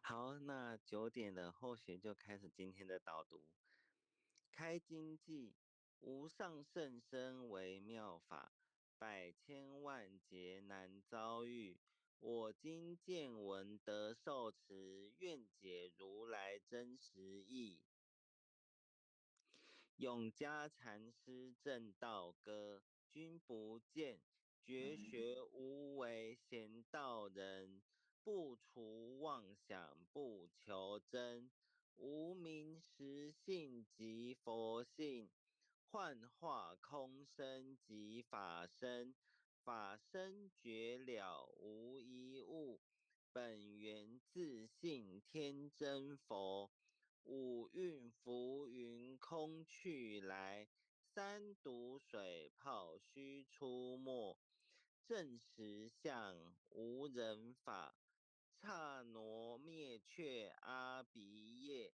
好，那9点了，后学就开始今天的导读。开经记，无上甚深微妙法，百千万劫难遭遇。我今见闻得受持，愿解如来真实义。永嘉禅师正道歌，君不见，绝学无为贤道人，不除妄想不求真，无名实性即佛性，幻化空生即法身，法身绝了无一物，本源自性天真佛。五蕴浮云空去来，三毒水泡须出没。正实相无人法，刹那灭却阿鼻业。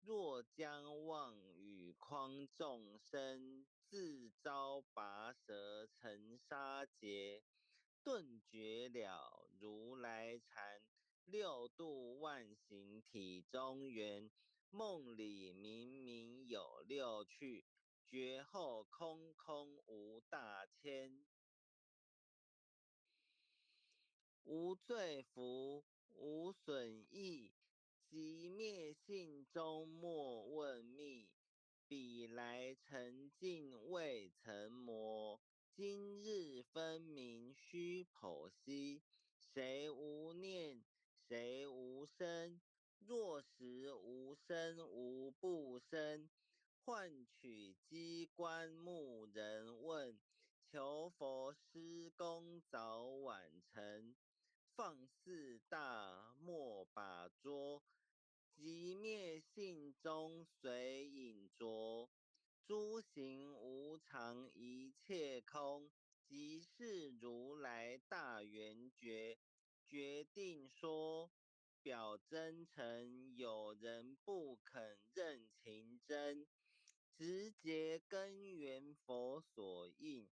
若将妄语诓众生，自招拔舌成沙劫。顿觉了如来禅，六度万行体中圆。梦里明明有六趣，觉后空空无大千。无罪福，无损益，即灭性中莫问觅。彼来沉静未曾磨，今日分明须剖析。谁无念，谁无生？若实无生无不生，换取机关木人问，求佛施功早晚成。放肆大莫把捉，即灭性中随影着。诸行无常一切空，即是如来大圆觉。决定说表真诚，有人不肯认情真。直接根源佛所应，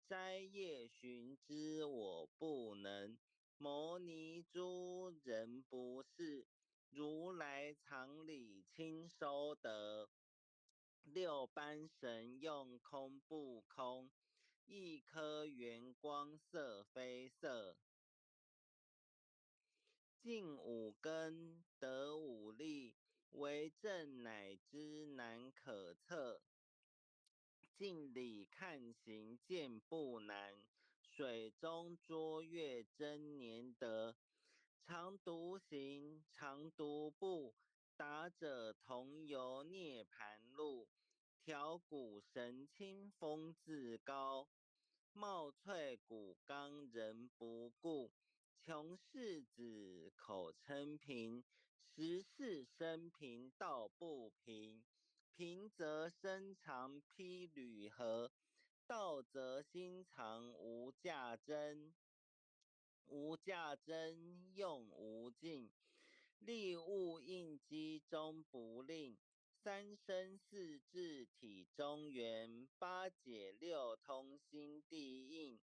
摘叶寻知我不能。摩尼诸人不是，如来常理亲收得。六般神用空不空，一颗圆光色非色。尽五根得五力，为正乃知难可测。镜里看行见不难，水中捉月真年得。常独行，常独步，达者同游涅盘路。调骨神清风自高，貌翠骨刚人不顾。穷世子口称平，实是生平道不平。平则身藏披履合，道则心藏无价真。无价真用无尽，利物应机终不吝。三身四智体中圆，八解六通心地应。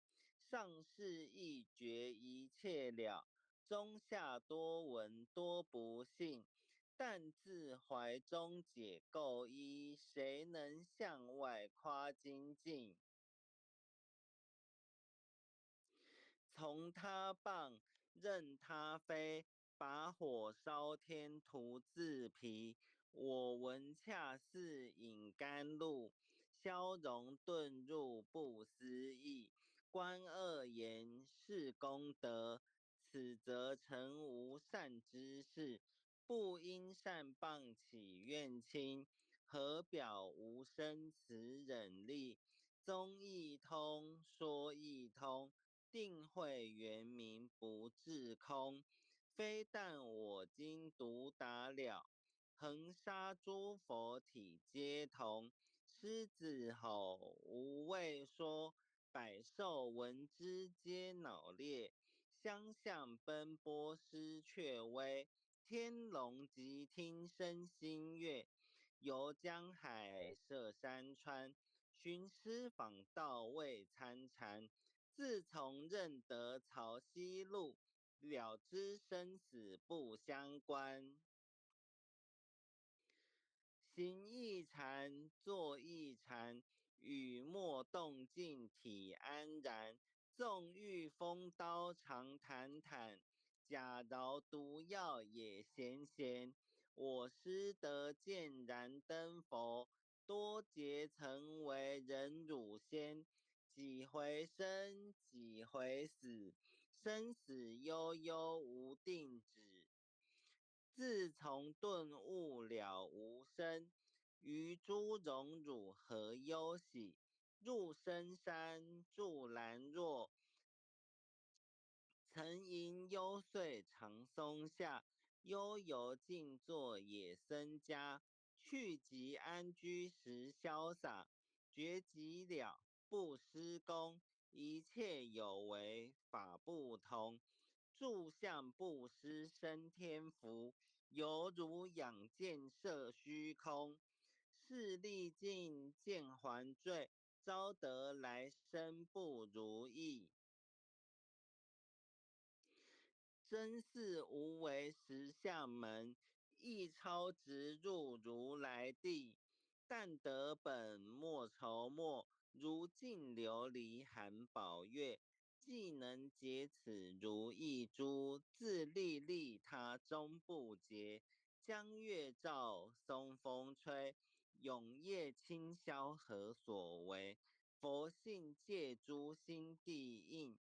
上士一觉一切了，中下多闻多不信。但自怀中解构一，谁能向外夸精进？从他棒，任他飞，把火烧天徒自疲。我闻恰似饮甘露，消融遁入不思议。观恶言是功德，此则成无善之事。不因善谤起怨亲，何表无生慈忍力？宗义通，说义通。定慧圆明不至空，非但我今独达了，恒沙诸佛体皆同。狮子吼无畏说，百兽闻之皆恼裂。相向奔波失却威，天龙即听声心悦。游江海涉山川，寻师访道未参禅。自从认得潮汐路，了知生死不相关。行亦禅，坐亦禅，语莫动静体安然。纵欲风刀长坦坦，假饶毒药也咸咸。我师得见燃灯佛，多劫曾为人辱仙。几回生，几回死，生死悠悠无定止。自从顿悟了无生，于诸荣辱何忧喜？入深山住兰若，曾吟幽邃长松下。悠游静坐野僧家，去即安居时潇洒。觉即了不施功，一切有为法不同。住相不施生天福，犹如仰箭射虚空。势力尽见还罪，招得来生不如意。真是无为实相门，一超直入如来地。但得本莫愁末，如镜琉璃含宝月。既能解此如意珠，自利利他终不竭。江月照，松风吹，永夜清宵何所为？佛性借诸心地应，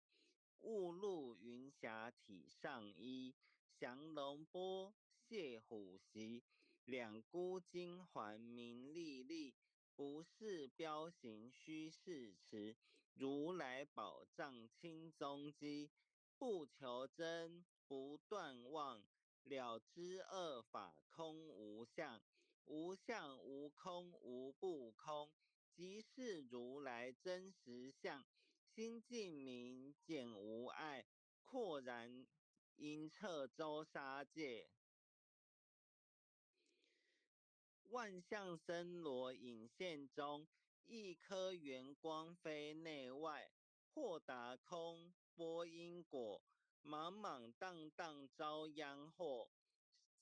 误入云霞体上衣。降龙波，谢虎袭，两孤金环名历历。不是彪形虚是迟，如来宝藏清踪迹。不求真，不断妄，了知二法空无相。无相无空无不空，即是如来真实相。心净明，见无碍，阔然阴彻周沙界。万象森罗隐现中，一颗圆光非内外。或打空，波因果，莽莽荡荡遭殃祸。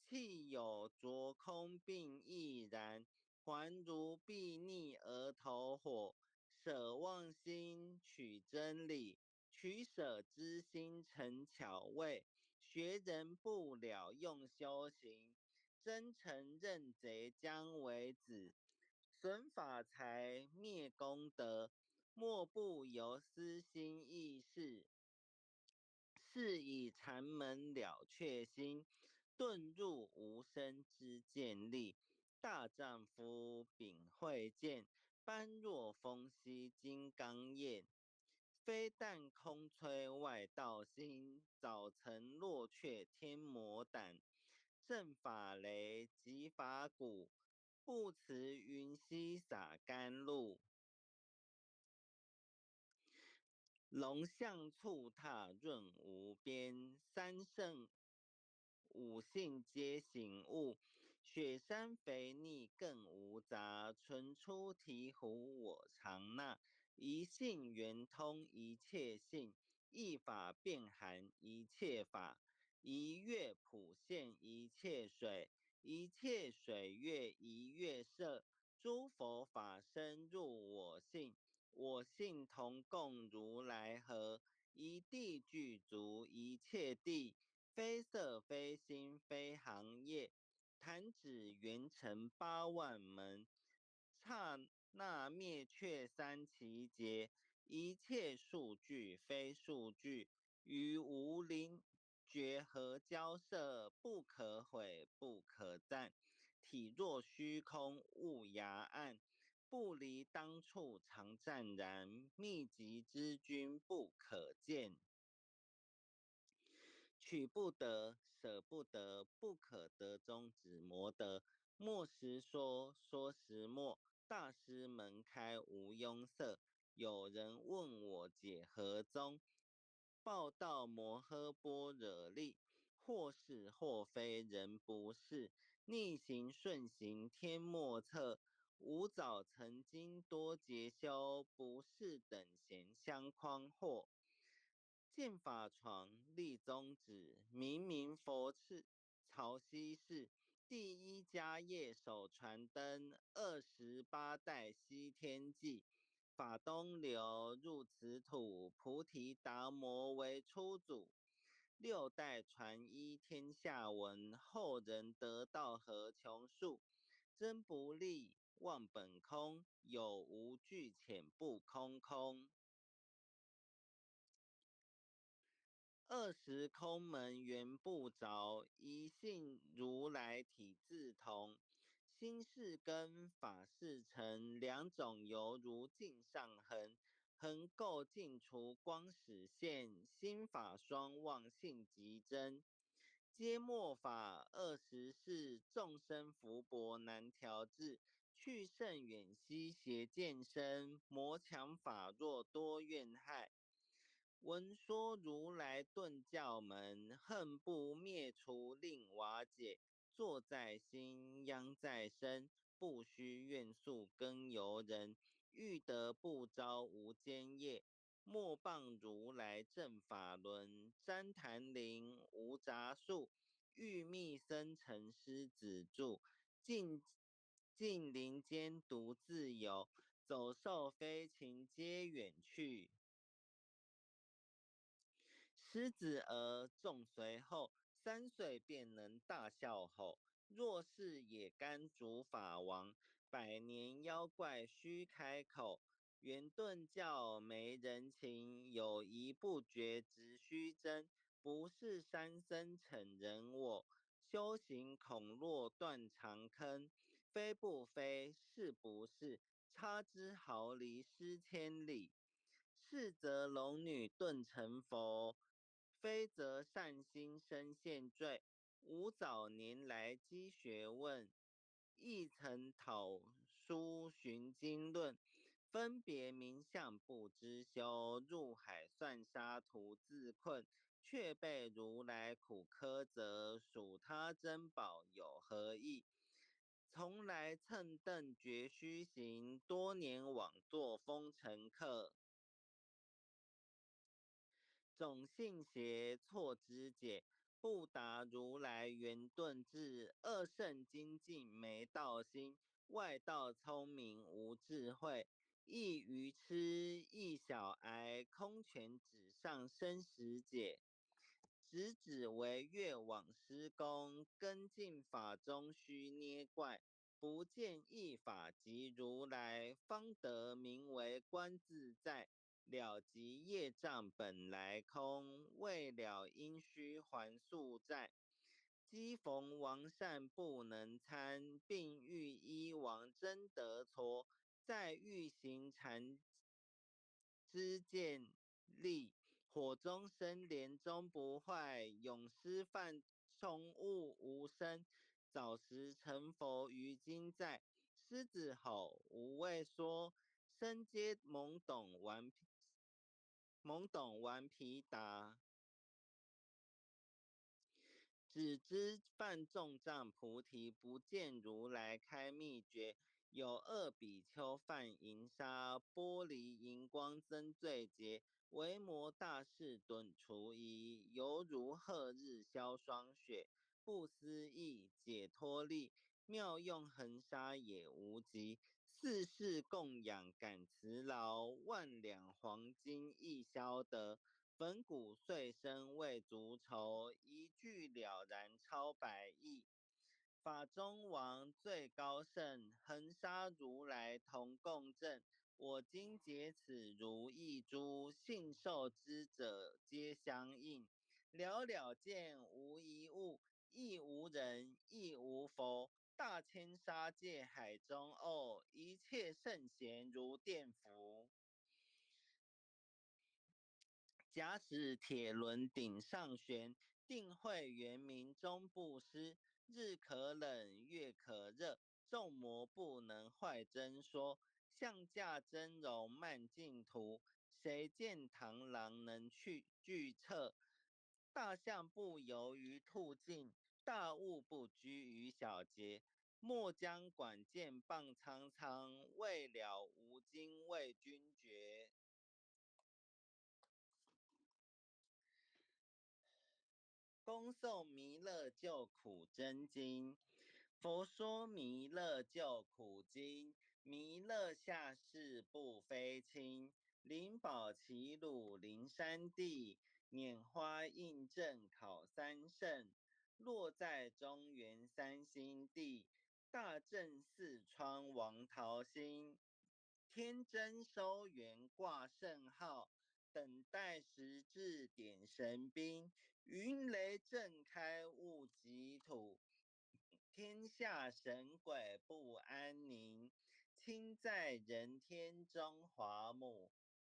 气有着空并亦然，还如睥睨而投火。舍妄心，取真理，取舍之心成巧味。学人不了用修行，真诚认贼将为子。损法财，灭功德，莫不由私心意事。是以禅门了却心，遁入无生之见力。大丈夫秉慧剑，般若风息金刚焰。非但空吹外道心，早曾落却天魔胆。正法雷，即法鼓，不辞云溪洒甘露。龙象触踏润无边，三圣五性皆醒悟。雪山肥腻更无杂，纯出醍醐我常纳。一性圆通一切性，一法遍含一切法。一月普现一切水，一切水月一月色。诸佛法身入我性，我性同共如来合。一地具足一切地，非色非心非行业。弹指圆成8万门，刹那灭却三奇劫。一切数据非数据，于无灵觉合交涉，不可毁不可赞。体若虚空悟崖暗，不离当处常湛然。秘籍之君不可见。取不得，舍不得，不可得中只魔得。莫实说，说实莫。大师门开无庸塞。有人问我解何宗，报道摩诃般若力。或是或非人不是，逆行顺行天莫测。吾早曾经多劫修，不是等闲相诓惑。剑法床立宗旨，明明佛次朝西市。第一家业手传灯，28代西天记。法东流入此土，菩提达摩为初祖。6代传医天下闻，后人得道何穷数。真不立，忘本空，有无俱浅不空空。20空门原不着，一性如来体自同。心是根，法是尘，两种犹如镜上痕。横垢尽除光始现，心法双旺性极真。皆末法24众生福薄难调治。去甚远兮邪见深，魔强法弱多怨害。闻说如来顿教门，恨不灭除令瓦解。坐在心，殃在身，不须怨诉更由人。欲得不招无间业，莫谤如来正法轮。旃檀林无杂树，欲觅僧尘师子住。近林间独自游，走兽飞禽皆远去。狮子儿众随后，3岁便能大笑吼。若是也甘主法王，100年妖怪须开口。圆顿教没人情，有疑不决直须争。不是山僧逞人我，修行恐落断肠坑。非不非，是不是，差之毫厘失千里。是则龙女顿成佛，非则善心生现罪。吾早年来积学问，亦曾讨书寻经论。分别名相不知修，入海算沙徒自困。却被如来苦苛责，属他珍宝有何益？从来蹭蹬绝须行，多年枉作风尘客。总信邪错之解，不达如来圆顿智。二圣精进没道心，外道聪明无智慧。一愚痴一小癌，空拳指上生死解。直为越往施功，跟进法中须捏怪。不见一法即如来，方得名为观自在。了即业障本来空，未了因须还宿债。机逢王善不能参，并欲依王真得脱。再欲行禅知见力，火中生莲终不坏。永师范冲悟无生，早时成佛于今在。狮子吼无畏说，身皆懵懂顽皮达。只知犯众障菩提，不见如来开秘诀。有2比丘犯淫杀，玻璃荧光增罪劫。维摩大士顿除疑，犹如赫日消霜雪。不思议解脱力，妙用恒沙也无极。4世供养感慈劳，万两黄金亦消得。粉骨碎身未足愁，一句了然超百亿。法中王最高圣，恒沙如来同共振。我今解此如意珠，信受之者皆相应。了了见无一物，亦无人，亦无佛。大千沙界海中偶，一切圣贤如电伏。假使铁轮顶上悬，定慧圆明终不失。日可冷，月可热，众魔不能坏真说。象驾真容慢镜图，谁见螳螂能去拒测？大象不游于兔径，大悟不居于小节。莫将管见谤苍苍，未了无经为君绝。恭送弥勒救苦真经。佛说弥勒救苦经，弥勒下世不非轻。灵宝齐鲁灵山地，拈花印证考三圣。落在中原三星地，大正四川王桃心。天真收元挂圣号，等待时至点神兵。云雷震开物极土，天下神鬼不安宁。亲在人天中华母，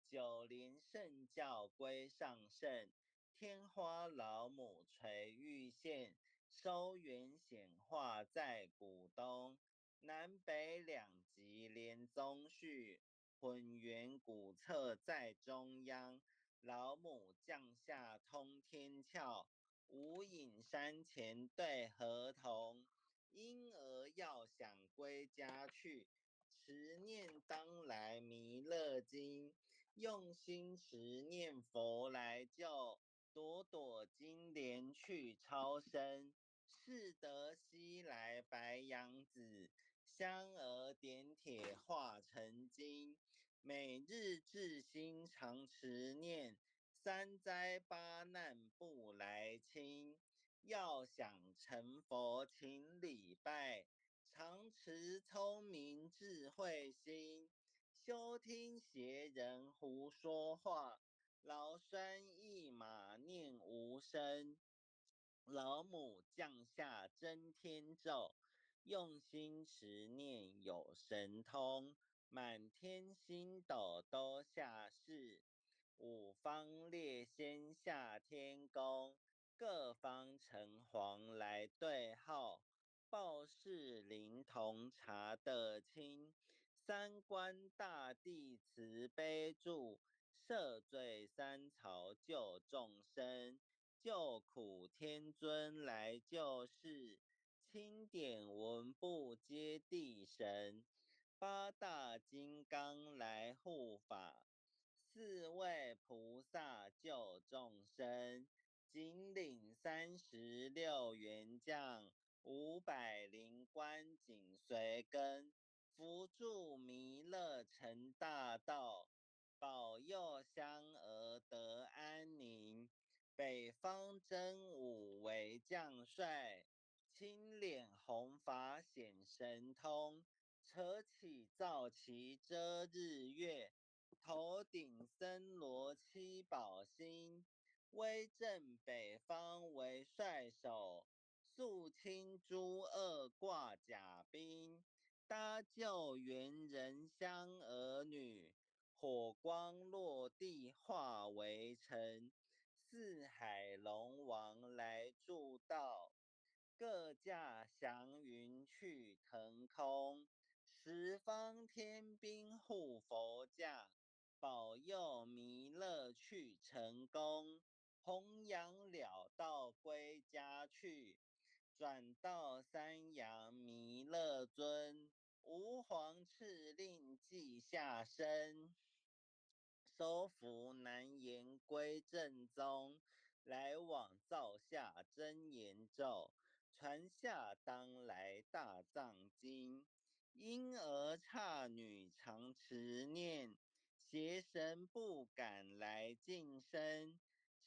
九连圣教归上圣。天花老母垂玉线，收元显化在古东。南北两极连宗序，混元古册在中央。老母降下通天窍，无影山前对河童。婴儿要想归家去，持念当来弥勒经。用心持念佛来救，朵朵金莲去超生。适得西来白羊子，香儿点铁化成金。每日至心常持念，三灾八难不来侵。要想成佛请礼拜，常持聪明智慧心。休听邪人胡说话，劳酸一马念无声。老母降下真天咒，用心持念有神通。满天星斗都下世，五方列仙下天宫。各方城隍来对号，报事灵童查得清。三官大帝慈悲助，赦罪三曹救众生。救苦天尊来救世，钦点文部接地神。八大金刚来护法，四位菩萨救众生。紧领36员将，500官紧随跟。扶助弥勒成大道，保佑香儿得安宁。北方真武为将帅，青脸红发显神通。扯起皂旗遮日月，头顶森罗七宝星。威震北方为帅首，肃清诸恶挂甲兵。搭救猿人香儿女，火光落地化为尘。四海龙王来助道，各驾祥云去腾空。十方天兵护佛驾，保佑弥勒去成功。弘扬了道归家去，转到三阳弥勒尊。吾皇敕令记下身，收服难言归正宗。来往造下真言咒，传下当来大藏经。婴儿刹女常持念，邪神不敢来近身。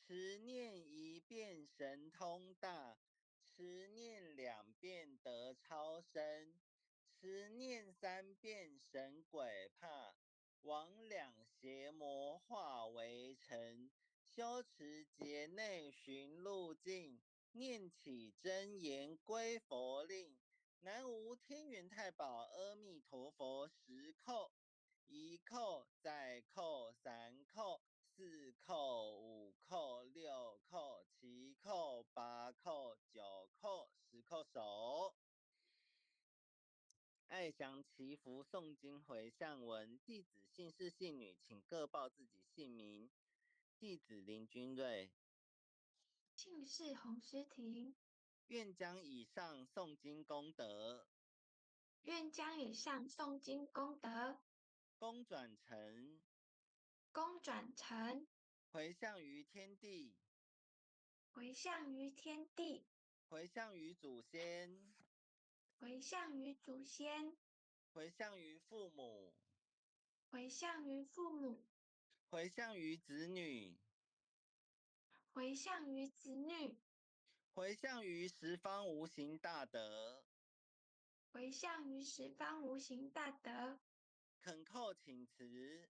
持念一遍神通大，持念2遍得超生。持念3遍神鬼怕，魍魉邪魔化为尘。修持劫内寻路径，念起真言归佛令。南无天元太保阿弥陀佛，10叩，1叩，再叩，3叩，4叩，5叩，6叩，7叩，8叩，9叩，10叩手。爱详祈福诵经回向文，弟子姓氏姓女，请各报自己姓名。弟子林君瑞，姓氏洪诗婷，愿将以上诵经功德，愿将以上诵经功德，公转成，公转成，回向于天地回向于天地，回向于祖先，回向于祖先，回向于父母，回向于父母，回向于子女，回向于子女，回向于十方无形大德。回向于十方无形大德。恳叩请辞，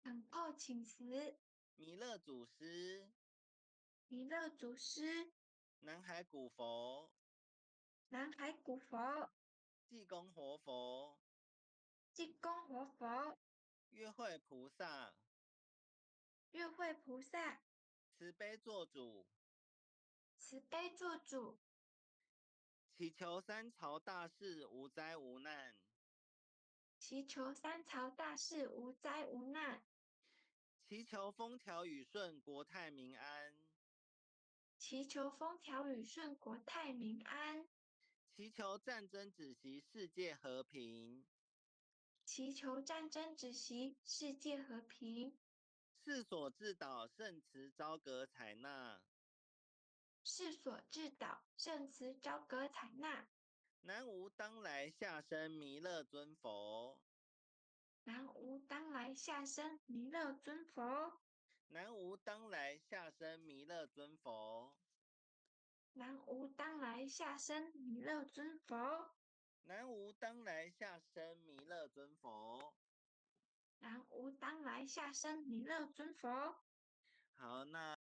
恳叩请辞，弥勒祖师，弥勒祖师，南海古佛，南海古佛，济公活佛，济公活佛，月慧菩萨，月慧菩萨，慈悲做主，慈悲做主，祈求三朝大事无灾无难，祈求三朝大事无灾无难，祈求风调雨顺，国泰民安，祈求风调雨顺，国泰民安，祈求战争止息，世界和平。祈求战争止息，世界和平。世所至导，圣慈昭格采纳。世所至导，圣慈昭格采纳。南无当来下生弥勒尊佛。南无当来下生弥勒尊佛。南无当来下生弥勒尊佛。南无当来下生弥勒尊佛。南无当来下生弥勒尊佛。南无当来下生弥勒尊佛。好，那。